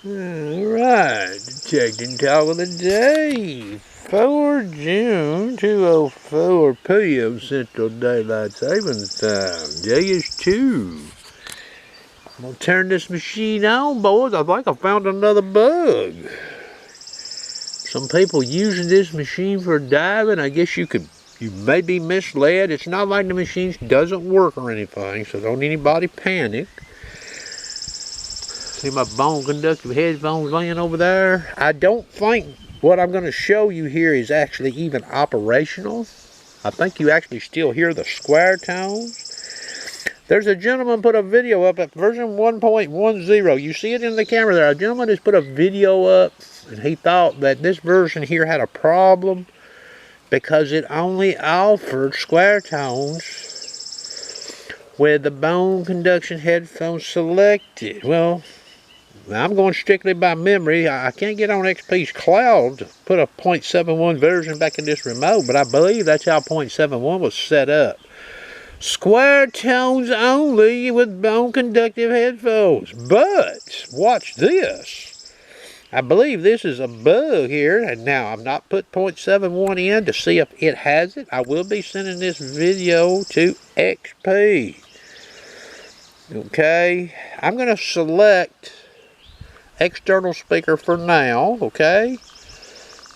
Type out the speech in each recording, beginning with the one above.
Alright, detecting talk of the day. 4 June 2:04 p.m. Central Daylight Savings Time. Day is 2. I'm gonna turn this machine on, boys. I think I found another bug. Some people using this machine for diving. I guess you may be misled. It's not like the machine doesn't work or anything, so don't anybody panic. See my bone conductive headphones laying over there? I don't think what I'm going to show you here is actually even operational. I think you actually still hear the square tones. There's a gentleman put a video up at version 1.10. You see it in the camera there. A gentleman has put a video up, and he thought that this version here had a problem because it only offered square tones with the bone conduction headphones selected. Well, I'm going strictly by memory. I can't get on XP's cloud to put a 0.71 version back in this remote, but I believe that's how 0.71 was set up. Square tones only with bone conductive headphones. But watch this. I believe this is a bug here, and now I've not put 0.71 in to see if it has it. I will be sending this video to XP. Okay, I'm going to select external speaker for now, okay?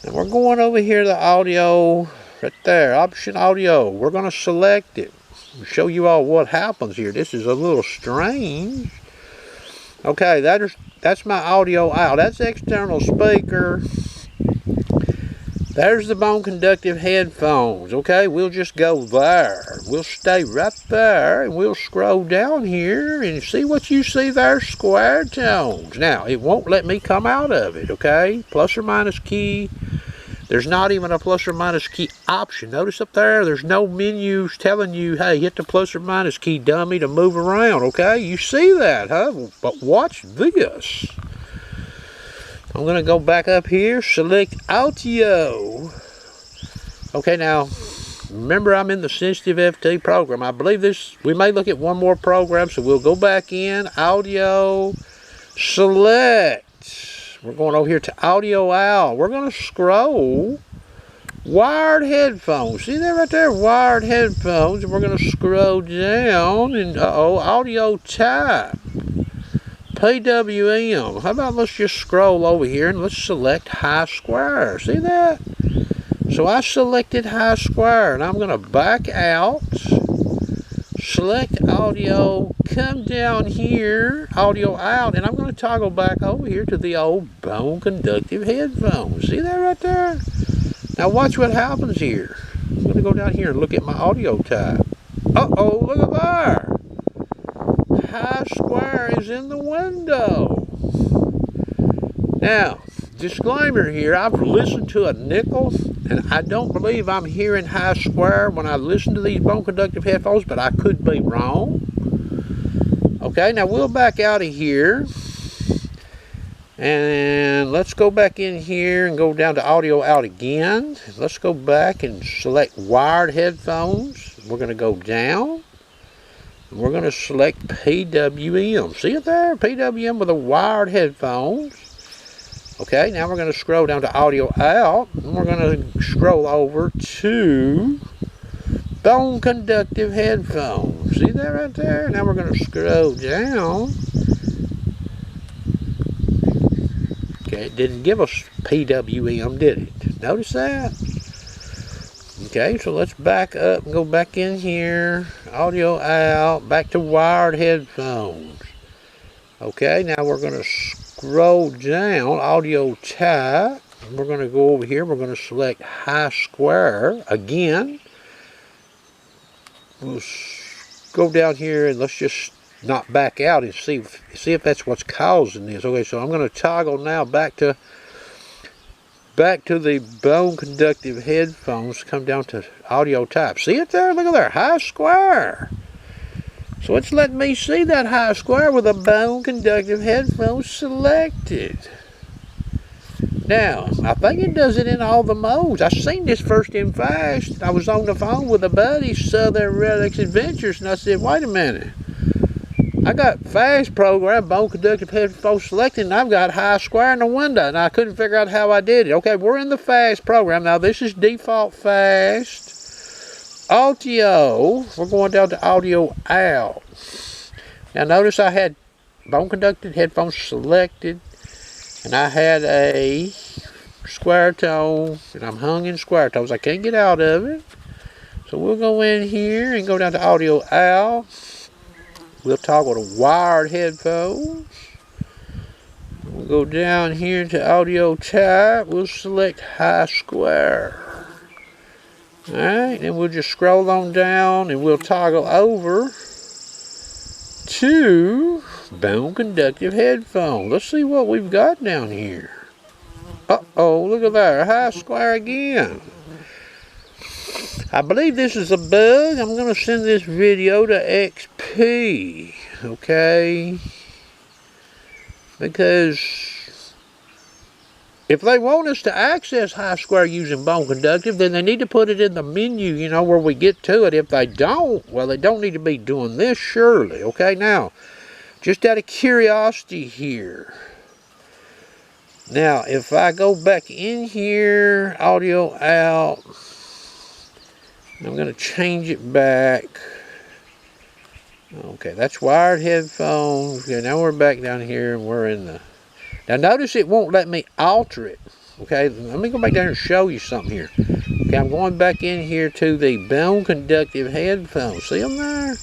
And we're going over here to the audio, right there, option audio. We're going to select it. I'll show you all what happens here. This is a little strange. Okay, that's my audio out. That's external speaker. There's the bone conductive headphones. Okay, we'll just go there. We'll stay right there, and we'll scroll down here and see what you see there, square tones. Now, it won't let me come out of it, okay? Plus or minus key. There's not even a plus or minus key option. Notice up there, there's no menus telling you, hey, hit the plus or minus key, dummy, to move around, okay? You see that, huh? But watch this. I'm going to go back up here, select audio. Okay, now, remember I'm in the sensitive FT program. I believe we may look at one more program, so we'll go back in, audio, select. We're going over here to audio out. We're going to scroll, wired headphones. See that right there, wired headphones. And we're going to scroll down, and audio type. PWM. How about let's just scroll over here and let's select high square. See that? So I selected high square, and I'm going to back out, select audio, come down here, audio out, and I'm going to toggle back over here to the old bone conductive headphones. See that right there? Now watch what happens here. I'm going to go down here and look at my audio type. Uh-oh, look at there. High square is in the window. Now, disclaimer here, I've listened to a nickel, and I don't believe I'm hearing high square when I listen to these bone conductive headphones, but I could be wrong. Okay, now we'll back out of here, and let's go back in here and go down to audio out again. Let's go back and select wired headphones. We're going to go down. We're going to select PWM. See it there? PWM with the wired headphones. Okay, now we're going to scroll down to audio out. And we're going to scroll over to bone conductive headphones. See that right there? Now we're going to scroll down. Okay, it didn't give us PWM, did it? Notice that? Okay, so let's back up and go back in here, audio out, back to wired headphones. Okay, now we're going to scroll down, audio type, and we're going to go over here, we're going to select high square again. We'll go down here and let's just not back out and see if that's what's causing this. Okay, so I'm going to toggle now back to the bone conductive headphones, come down to audio type. See it there? Look at there, high square. So it's letting me see that high square with the bone conductive headphones selected. Now, I think it does it in all the modes. I seen this first in fast. I was on the phone with a buddy, Southern Relics Adventures, and I said, wait a minute. I got fast program, bone conductive headphones selected, and I've got high square in the window, and I couldn't figure out how I did it. Okay, we're in the fast program. Now, this is default fast. Audio, we're going down to audio out. Now, notice I had bone conductive headphones selected, and I had a square tone, and I'm hung in square tones. I can't get out of it. So we'll go in here and go down to audio out. We'll toggle to wired headphones. We'll go down here to audio type. We'll select high square. Alright, then we'll just scroll on down and we'll toggle over to bone conductive headphones. Let's see what we've got down here. Uh-oh, look at that, high square again. I believe this is a bug. I'm going to send this video to XP, okay? Because if they want us to access high square using bone conductive, then they need to put it in the menu, you know, where we get to it. If they don't, well, they don't need to be doing this, surely, okay? Now, just out of curiosity here. Now, if I go back in here, audio out, I'm going to change it back. Okay, that's wired headphones. Okay, now we're back down here and we're in the... Now notice it won't let me alter it. Okay, let me go back down and show you something here. Okay, I'm going back in here to the bone conductive headphones. See them there?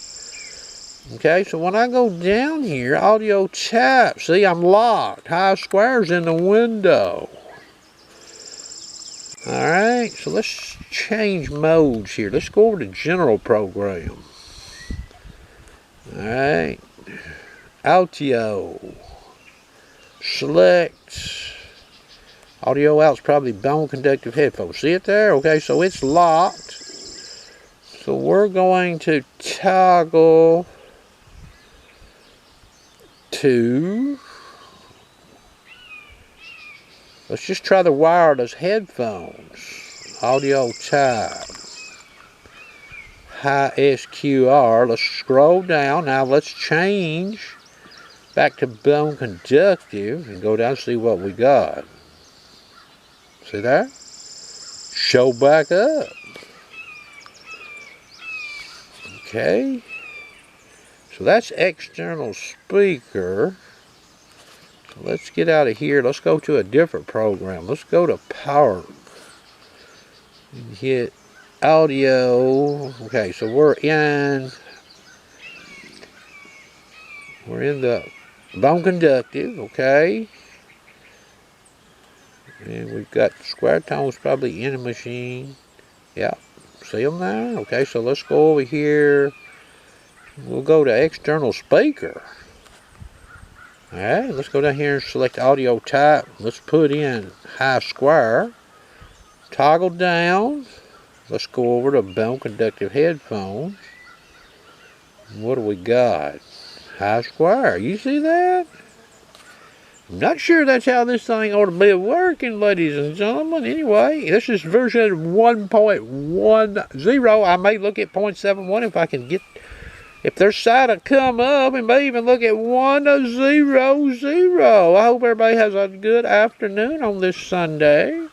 Okay, so when I go down here, audio type, see I'm locked. High squares in the window. Alright, so let's change modes here. Let's go over to general program. Alright, audio, select, audio out's probably bone conductive headphones. See it there? Okay, so it's locked. So we're going to toggle to, let's just try the wireless headphones. Audio type. High SQR. Let's scroll down. Now let's change back to bone conductive and go down and see what we got. See that? Show back up. Okay. So that's external speaker. So let's get out of here. Let's go to a different program. Let's go to power. And hit audio. Okay, so we're in the bone conductive, okay. And we've got square tones probably in the machine. Yeah, see them there? Okay, so let's go over here. We'll go to external speaker. Alright, let's go down here and select audio type. Let's put in high square. Toggle down. Let's go over to bone conductive headphones. What do we got? High square. You see that? I'm not sure that's how this thing ought to be working, ladies and gentlemen. Anyway, this is version 1.10. I may look at 0.71 if I can get... If their site will come up and may even look at 1.00. I hope everybody has a good afternoon on this Sunday.